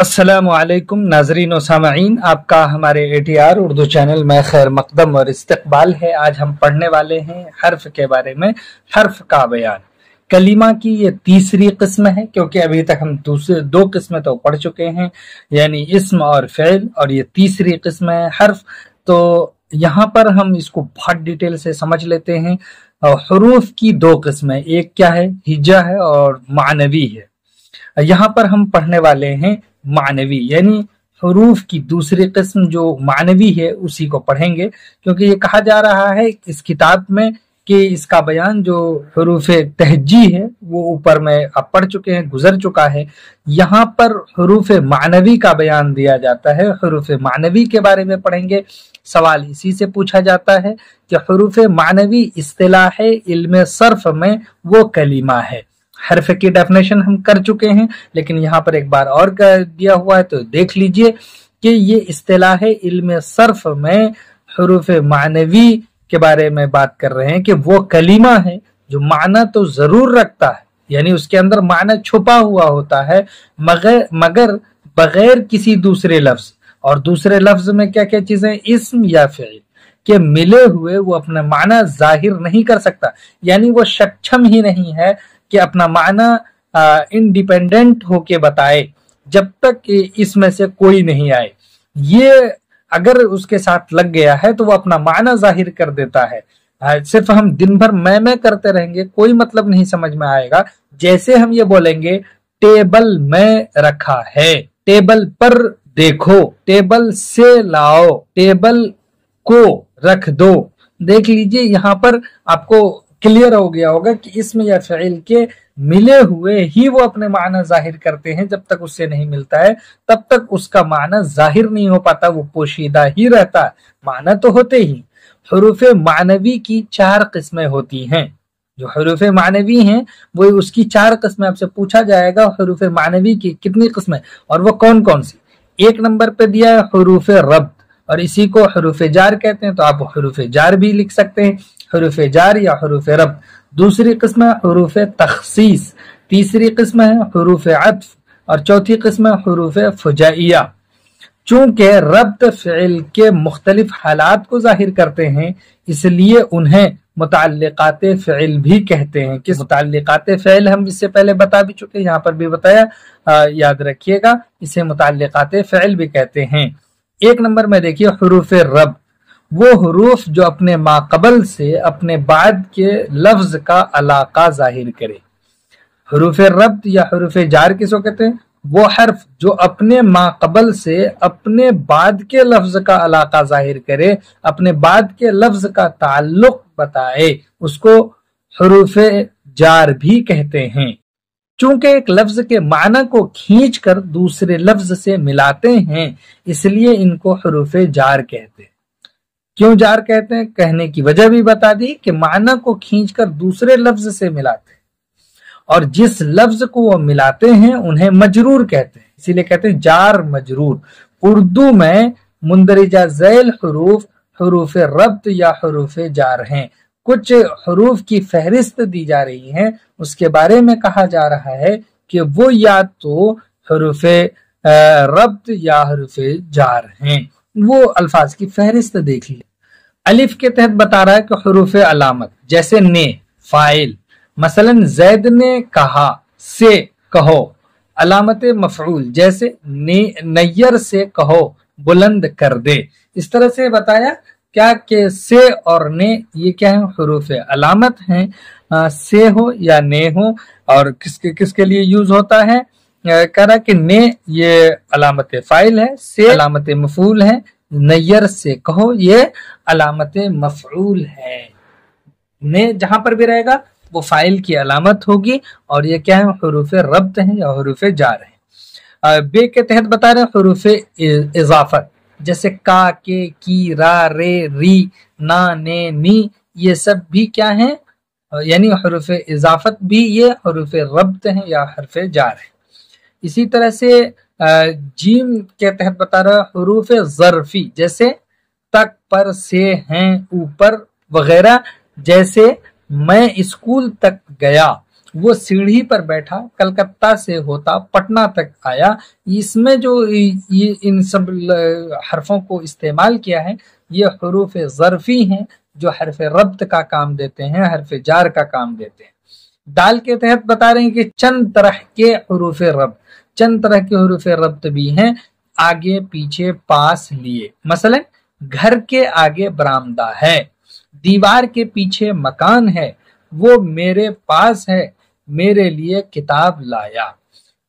अस्सलामु अलैकुम नाजरीन और सामईन, आपका हमारे ATR उर्दू चैनल में खैर मकदम और इस्तकबाल है। आज हम पढ़ने वाले हैं हर्फ के बारे में। हर्फ का बयान कलीमा की ये तीसरी किस्म है, क्योंकि अभी तक हम दूसरे दो किस्में तो पढ़ चुके हैं, यानी इस्म और फ़िल, और ये तीसरी किस्म है हर्फ। तो यहाँ पर हम इसको बहुत डिटेल से समझ लेते हैं। हुरूफ की दो किस्में, एक क्या है, हिज्जा है, और मानवी है। यहाँ पर हम पढ़ने वाले हैं मानवी, यानी हुरूफ की दूसरी किस्म जो मानवी है उसी को पढ़ेंगे, क्योंकि ये कहा जा रहा है इस किताब में कि इसका बयान जो हुरूफ तहजी है वो ऊपर में आप पढ़ चुके हैं, गुजर चुका है। यहाँ पर हुरूफ मानवी का बयान दिया जाता है। हुरूफ मानवी के बारे में पढ़ेंगे। सवाल इसी से पूछा जाता है कि हुरूफ मानवी इस्तिलाह इल्म सर्फ में वो कलीमा है। हर्फ की डेफिनेशन हम कर चुके हैं, लेकिन यहाँ पर एक बार और दिया हुआ है तो देख लीजिए कि ये इस्तिलाह इल्म सर्फ में हुरूफ मानवी के बारे में बात कर रहे हैं कि वो कलीमा है जो माना तो जरूर रखता है, यानी उसके अंदर माना छुपा हुआ होता है, मगर बगैर किसी दूसरे लफ्ज, और दूसरे लफ्ज में क्या क्या चीजें, इस्म या फ़िल के मिले हुए वो अपना माना जाहिर नहीं कर सकता, यानी वो सक्षम ही नहीं है कि अपना माना इंडिपेंडेंट होके बताए जब तक इसमें से कोई नहीं आए। ये अगर उसके साथ लग गया है तो वो अपना माना जाहिर कर देता है। सिर्फ हम दिन भर मैं करते रहेंगे, कोई मतलब नहीं समझ में आएगा। जैसे हम ये बोलेंगे टेबल में रखा है, टेबल पर देखो, टेबल से लाओ, टेबल को रख दो। देख लीजिए यहाँ पर आपको क्लियर हो गया होगा कि इसम या फ़िल के मिले हुए ही वो अपने माना जाहिर करते हैं। जब तक उससे नहीं मिलता है तब तक उसका माना जाहिर नहीं हो पाता, वो पोशीदा ही रहता है। माना तो होते ही। हुरूफ मानवी की चार किस्में होती हैं। जो हुरूफ मानवी हैं वो उसकी चार किस्में आपसे पूछा जाएगा। हुरूफ मानवी की कितनी किस्में और वो कौन कौन सी। एक नंबर पे दिया है हुरूफ रब्त, और इसी को हुरूफ जार कहते हैं, तो आप हुरूफ जार भी लिख सकते हैं, हुरूफ जार या हुरूफ रब्त। दूसरी किस्म है हुरूफ तखसीस, तीसरी किस्म है हुरूफ अत्फ, और चौथी किस्म है हुरूफ फुजाइया। चूंकि रब्त फ़िल के मुख्तलिफ हालात को जाहिर करते हैं, इसलिए उन्हें मुतअल्लिक़ात फ़िल भी कहते हैं। किस मुतअल्लिक़ात फ़िल हम इससे पहले बता भी चुके हैं, यहाँ पर भी बताया, याद रखिएगा, इसे मुतअल्लिक़ात फ़िल भी कहते हैं। एक नंबर में देखिए हुरूफ रब्त, वो हुरूफ जो अपने माक़बल से अपने बाद के लफ्ज का अलाका जाहिर करे। हुरूफ रब्त या हुरूफ जार किसको कहते हैं, वो हर्फ जो अपने माक़बल से अपने बाद के लफ्ज का अलाका जाहिर करे, अपने बाद के लफ्ज का ताल्लुक बताए, उसको हुरूफ जार भी कहते हैं। चूंकि एक लफ्ज के माना को खींच कर दूसरे लफ्ज से मिलाते हैं, इसलिए इनको हुरूफ जार कहते हैं। क्यों जार कहते हैं, कहने की वजह भी बता दी कि माना को खींचकर दूसरे लफ्ज से मिलाते हैं, और जिस लफ्ज को वो मिलाते हैं उन्हें मजरूर कहते हैं, इसीलिए कहते हैं जार मजरूर। उर्दू में मुंदरिजा झैल हुरूफ हुरूफ रब्त या हुरूफ जार हैं। कुछ हुरूफ की फहरिस्त दी जा रही है, उसके बारे में कहा जा रहा है कि वो या तो हुरूफ रब्त या हुरूफ जार हैं। वो अल्फाज की फहरिस्त देख ली। अलिफ के तहत बता रहा है कि हुरूफ अलामत, जैसे ने फाइल, मसलन जैद ने कहा, से कहो। अलामत मफऊल, जैसे नैयर से कहो, बुलंद कर दे। इस तरह से बताया क्या कि से और ने ये क्या है, हुरूफ अलामत हैं। से हो या ने हो, और किसके लिए यूज होता है, कह रहा कि ने ये अलामत फाइल है, से अलामत मफूल है, नैयर से कहो ये अलामत मफऊल है। ने जहां पर भी रहेगा वो फाइल की अलामत होगी, और ये क्या है, हुरूफ रब्त है या हुरूफ जार है। बे के तहत बता रहे हुरूफ इजाफत, जैसे का, के, की, रा, रे, री, ना, ने, नी, ये सब भी क्या है, यानी हुरूफ इजाफत भी ये हुरूफ रब्त है या हरफ जार है। इसी तरह से जीम के तहत बता रहा हुरूफ ज़र्फी, जैसे तक, पर, से, हैं, ऊपर वगैरह। जैसे मैं स्कूल तक गया, वो सीढ़ी पर बैठा, कलकत्ता से होता पटना तक आया। इसमें जो ये इन सब हरफों को इस्तेमाल किया है, ये हरूफ ज़र्फी हैं जो हरफ रब्त का काम देते हैं, हरफ जार का काम देते हैं। दाल के तहत बता रहे हैं कि चंद तरह के हरूफ रब्त, चंद तरह के हरूफ रब्त भी हैं, आगे पीछे पास लिए। मसलन घर के आगे बरामदा है, दीवार के पीछे मकान है, वो मेरे पास है, मेरे लिए किताब लाया।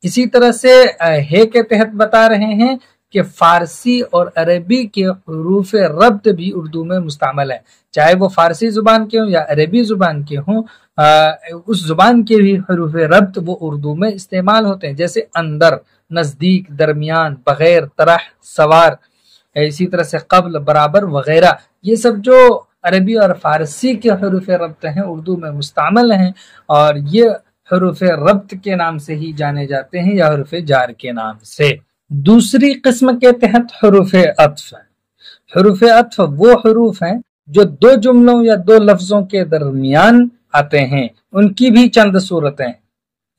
इसी तरह से है के तहत बता रहे हैं कि फारसी और अरबी के हरूफ रब्त भी उर्दू में मुस्तअमल है, चाहे वो फारसी जुबान के हों या अरबी जुबान के हों, उस जुबान के भी हरूफ रब्त वो उर्दू में इस्तेमाल होते हैं, जैसे अंदर, नजदीक, दरमियान, बगैर, तरह, सवार, इसी तरह से कब्ल, बराबर वगैरह। ये सब जो अरबी और फारसी के हरूफ रब्त हैं उर्दू में मुस्तअमल हैं, और ये हरूफ रब्त के नाम से ही जाने जाते हैं या हरूफ जार के नाम से। दूसरी किस्म के तहत हरूफ अत्फ है। हरूफ अत्फ वो हरूफ हैं जो दो जुमलों या दो लफ्जों के दरमियान आते हैं, उनकी भी चंद सूरतें।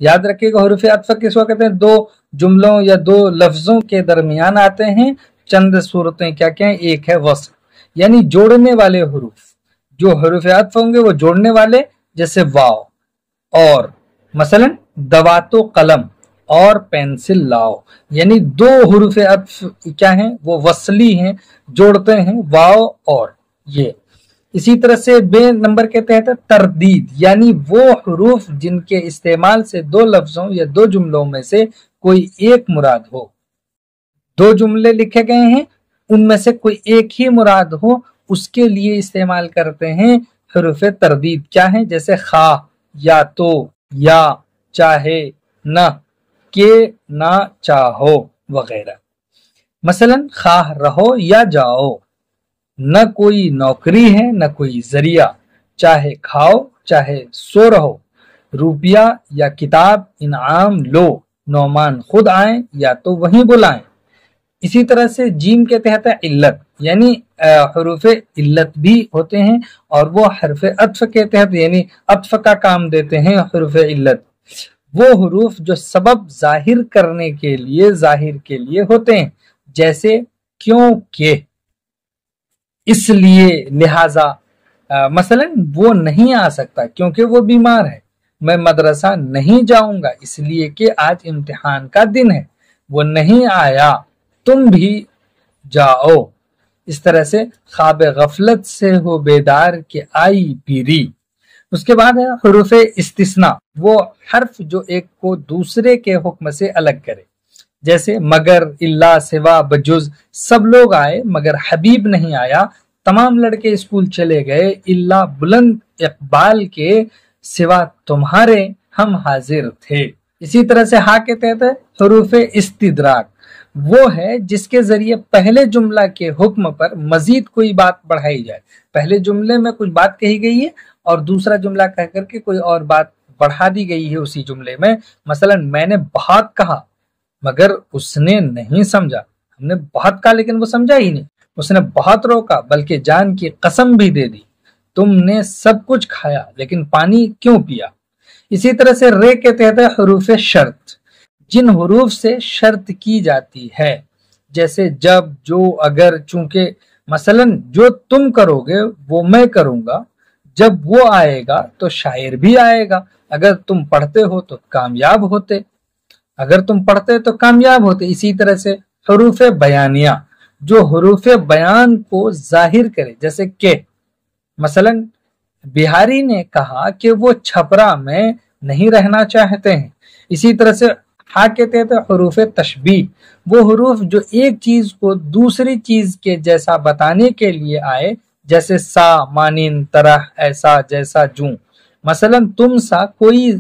याद रखिएगा, हरूफ अत्फ किसको कहते हैं? दो जुमलों या दो लफ्जों के दरमियान आते हैं, चंद सूरतें क्या क्या है? एक है वस्ल, यानी जोड़ने वाले हरूफ। जो हरूफ अत्फ होंगे वो जोड़ने वाले, जैसे वाव और, मसलन दवा तो कलम और पेंसिल लाओ, यानी दो हरूफ अत्फ क्या हैं? वो वसली हैं, जोड़ते हैं वाव और ये। इसी तरह से बे नंबर के तहत तरदीद, यानी वो हरूफ जिनके इस्तेमाल से दो लफ्जों या दो जुमलों में से कोई एक मुराद हो। दो जुमले लिखे गए हैं, उनमें से कोई एक ही मुराद हो, उसके लिए इस्तेमाल करते हैं हरूफ तरदीद। क्या है? जैसे खा, या तो, या, चाहे, न, के, ना चाहो वगैरह। मसलन खा रहो या जाओ, न कोई नौकरी है न कोई जरिया, चाहे खाओ चाहे सो रहो, रुपया या किताब इनाम लो, नौमान खुद आए या तो वहीं बुलाएं। इसी तरह से जीम के तहत है इल्लत, यानी हरूफ इल्लत भी होते हैं, और वो हरफ अत्फ के तहत यानी अत्फ का काम देते हैं। हरूफ इल्लत वो हरूफ जो सबब जाहिर करने के लिए, जाहिर के लिए होते हैं, जैसे क्योंकि, इसलिए, लिहाजा। मसलन वो नहीं आ सकता क्योंकि वो बीमार है, मैं मदरसा नहीं जाऊंगा इसलिए कि आज इम्तिहान का दिन है, वो नहीं आया, तुम भी जाओ। इस तरह से ख्वाब गफलत से हो बेदार के आई पीरी। उसके बाद है हरूफ इस्तिस्ना, वो हर्फ जो एक को दूसरे के हुक्म से अलग करे, जैसे मगर, इल्ला, सिवा, बजुज। सब लोग आए मगर हबीब नहीं आया, तमाम लड़के स्कूल चले गए, इल्ला बुलंद इकबाल के सिवा तुम्हारे हम हाजिर थे। इसी तरह से हा के तहत हरूफ इस्तिदराक, वो है जिसके जरिए पहले जुमला के हुक्म पर मजीद कोई बात बढ़ाई जाए। पहले जुमले में कुछ बात कही गई है और दूसरा जुमला कह करके कोई और बात बढ़ा दी गई है उसी जुमले में। मसलन मैंने बहुत कहा मगर उसने नहीं समझा, हमने बहुत कहा लेकिन वो समझा ही नहीं, उसने बहुत रोका बल्कि जान की कसम भी दे दी, तुमने सब कुछ खाया लेकिन पानी क्यों पिया। इसी तरह से रे के तहत है हरूफ शर्त, जिन हरूफ से शर्त की जाती है, जैसे जब, जो, अगर, चूंकि। मसलन जो तुम करोगे वो मैं करूंगा, जब वो आएगा तो शायर भी आएगा, अगर तुम पढ़ते हो तो कामयाब होते, अगर तुम पढ़ते तो कामयाब होते। इसी तरह से हरूफ बयानिया, जो हरूफ बयान को जाहिर करे, जैसे के। मसलन बिहारी ने कहा कि वो छपरा में नहीं रहना चाहते हैं। इसी तरह से हा के तहत हरूफ तशबीह, वो हरूफ जो एक चीज को दूसरी चीज के जैसा बताने के लिए आए, जैसे सा, मानिन, तरह, ऐसा, जैसा, जूं। मसलन तुम सा कोई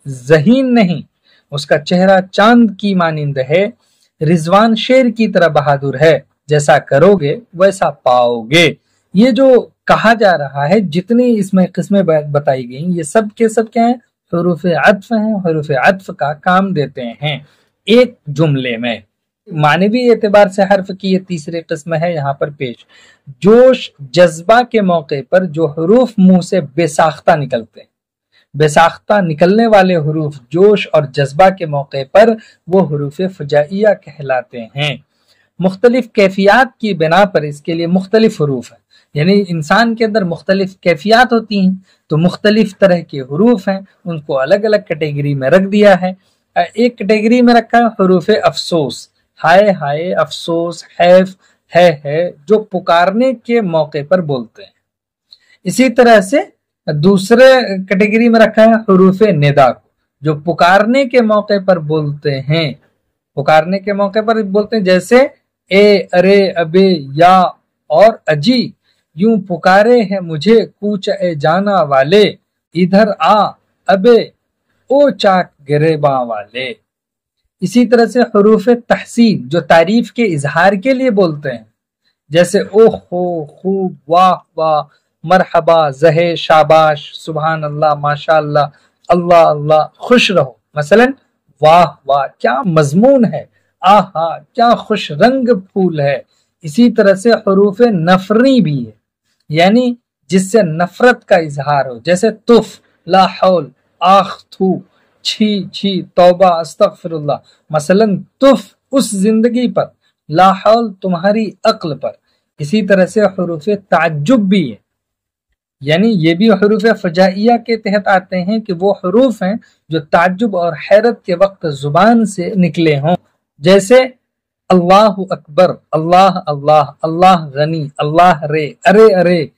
ज़हीन नहीं, उसका चेहरा चांद की मानिंद है, रिजवान शेर की तरह बहादुर है, जैसा करोगे वैसा पाओगे। ये जो कहा जा रहा है, जितनी इसमें किस्में बताई गई, ये सब के सब क्या है? हरूफ अत्फ हैं, हरूफ अत्फ का काम देते हैं एक जुमले में। मानवी एतबार से हर्फ की ये तीसरी किस्म है यहाँ पर पेश। जोश जज्बा के मौके पर जो हरूफ मुंह से बेसाख्ता निकलते हैं, बेसाख्ता निकलने वाले हरूफ जोश और जज्बा के मौके पर वो हरूफ फजाइया कहलाते हैं। मुख्तलिफ कैफियत की बिना पर इसके लिए मुख्तलिफ हरूफ है, यानी इंसान के अंदर मुख्तलिफ कैफियत होती हैं, तो मुख्तलिफ तरह के हरूफ हैं, उनको अलग अलग कैटेगरी में रख दिया है। एक कैटेगरी में रखा है हरूफ अफसोस, हाय हाय अफसोस, हैफ है, जो पुकारने के मौके पर बोलते हैं। इसी तरह से दूसरे कैटेगरी में रखा है हरूफ निदा को, जो पुकारने के मौके पर बोलते हैं, पुकारने के मौके पर बोलते हैं, जैसे ए, अरे, अबे, या और अजी, यूं पुकारे हैं मुझे कूच ए जाना वाले, इधर आ अबे ओ चाक गिरेबा वाले। इसी तरह से हरूफ तहसीन, जो तारीफ के इजहार के लिए बोलते हैं, जैसे ओह हो, खूब, वाह वाह, मरहबा, जहे, शाबाश, सुभान अल्लाह, माशा अल्लाह, अल्लाह अल्लाह, खुश रहो। मसलन वाह वाह क्या मजमून है, आहा क्या खुश रंग फूल है। इसी तरह से हरूफ नफरी भी है, यानी जिससे नफरत का इजहार हो, जैसे तुफ, ला हौल, आख, थू, छी छी, तौबा, अस्तगफिरुल्लाह। मसलन तुफ उस जिंदगी पर, ला हौल तुम्हारी अक्ल पर। इसी तरह से हरूफ ताज्जुब भी है, यानी ये भी हरूफ फजाइया के तहत आते हैं कि वो हरूफ हैं जो ताज्जुब और हैरत के वक्त जुबान से निकले हों, जैसे अल्लाह अकबर, अल्लाह अल्लाह, अल्लाह गनी, अल्लाह रे, अरे अरे,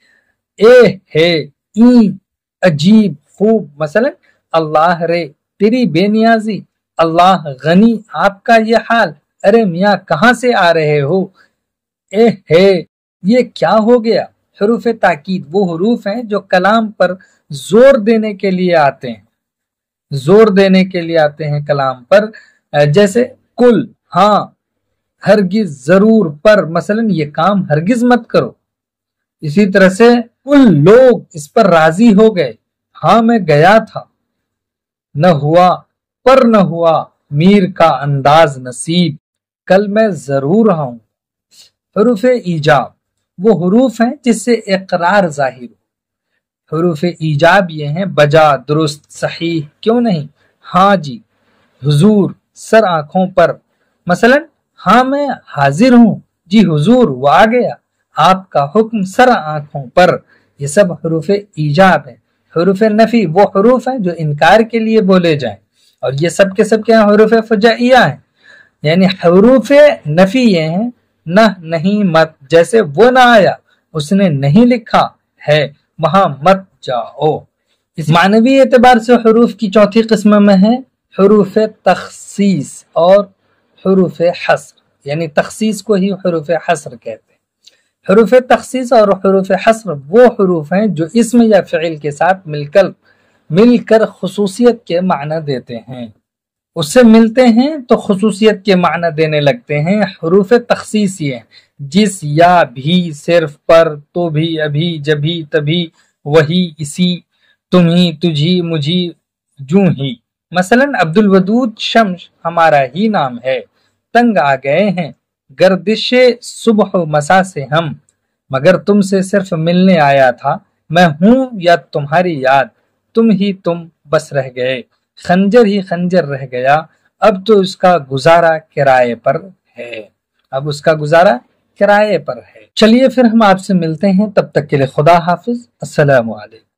ए है, ई, अजीब, खूब। मसलन अल्लाह रे तेरी बेनियाजी, अल्लाह गनी आपका ये हाल, अरे मियाँ कहाँ से आ रहे हो, ए है ये क्या हो गया। हरूफ ताकीद वो हरूफ हैं जो कलाम पर जोर देने के लिए आते हैं, जोर देने के लिए आते हैं कलाम पर, जैसे कुल, हाँ, हरगिज, जरूर, पर। मसलन ये काम हरगिज मत करो। इसी तरह से कुल लोग इस पर राजी हो गए, हाँ मैं गया था, न हुआ, पर न हुआ, मीर का अंदाज नसीब, कल मैं जरूर आऊं। हरूफ ईजाब वो हरूफ हैं जिससे इकरार जाहिर हो। हरूफ ईजाब ये हैं बजा, दुरुस्त, सही, क्यों नहीं, हाँ जी, हुजूर, सर आंखों पर। मसलन हाँ मैं हाजिर हूँ, जी हुजूर वो आ गया, आपका हुक्म सर आंखों पर। ये सब हरूफ ईजाब है। हरूफ नफी वो हरूफ हैं जो इनकार के लिए बोले जाएं, और ये सब के सब क्या हरूफ फजाइया है, यानी हरूफ नफी ये हैं न, नहीं, मत। जैसे वो ना आया, उसने नहीं लिखा है, वहां मत जाओ। इस मानवी एतबार से हरूफ की चौथी किस्म में है हरूफ तखसीस और हरूफ हस्र, यानी तखसीस को ही हरूफ हस्र कहते हैं। हरूफ तखसीस और हरूफ हस्र वो हरूफ हैं जो इस्म या फ़िल के साथ मिलकर खुसूसियत के माना देते हैं, उससे मिलते हैं तो खुसूसियत के माना देने लगते हैं। हरूफ तखसीस ये जिस, या, भी, सिर्फ, पर, तो भी, अभी, जभी, तभी, वही, इसी, तुम्ही, तुझी, मुझी, जूं ही। मसलन अब्दुल वदूद शम्स हमारा ही नाम है, तंग आ गए हैं, गर्दिशे सुबह मसा से हम, मगर तुमसे सिर्फ मिलने आया था, मैं हूं या तुम्हारी याद, तुम ही तुम बस रह गए, खंजर ही खंजर रह गया, अब तो उसका गुजारा किराए पर है, अब उसका गुजारा किराए पर है। चलिए फिर हम आपसे मिलते हैं, तब तक के लिए खुदा हाफिज, अस्सलामु अलैकुम।